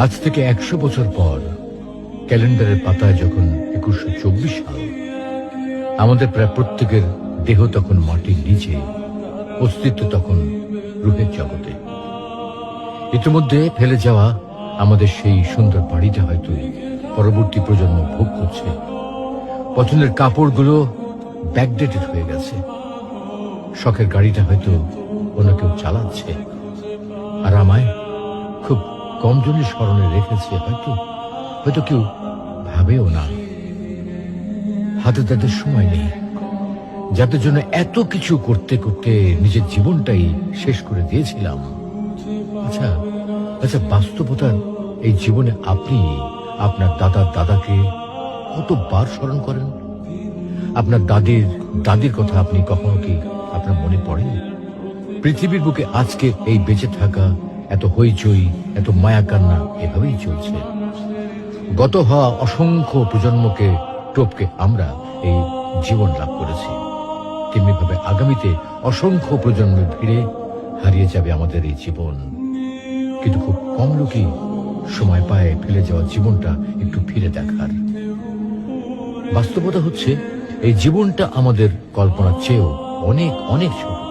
আজ থেকে 100 বছর পর ক্যালেন্ডারের পাতায় যখন 2124 সাল, আমাদের প্রায় প্রত্যেকের দেহ তখন মাটির নিচে, অস্তিত্ব তখন রূহের জগতে। ইতিমধ্যে ফেলে যাওয়া আমাদের সেই সুন্দর বাড়িটা হয়তো পরবর্তী প্রজন্ম ভোগ করছে। পছন্দের কাপড়গুলো ব্যাকডেটেড হয়ে গেছে। শখের গাড়িটা হয়তো অন্য কেউ চালাচ্ছে, আর আমায় খুব কম জনের স্মরণে রেখেছে হয়তো কেউ ভাবেও না। হাতে তাদের সময় নেই, যাদের জন্য এত কিছু করতে করতে নিজের জীবনটাই শেষ করে দিয়েছিলাম। আচ্ছা, বাস্তবতার এই জীবনে আপনি আপনার দাদার দাদাকে কতবার স্মরণ করেন? আপনার দাদির কথা আপনি কখনো কি আপনার মনে পড়ে? পৃথিবীর বুকে আজকে এই বেঁচে থাকা, এত হইচই, এত মায়া কান্না এভাবেই চলছে। গত হওয়া অসংখ্য প্রজন্মকে টপকে আমরা এই জীবন লাভ করেছি। তেমনিভাবে আগামীতে অসংখ্য প্রজন্মের ভিড়ে হারিয়ে যাবে আমাদের এই জীবন। কিন্তু খুব কম লোকই সময় পায় ফেলে যাওয়া জীবনটা একটু ফিরে দেখার। বাস্তবতা হচ্ছে এই জীবনটা আমাদের কল্পনার চেয়েও অনেক অনেক ছোট।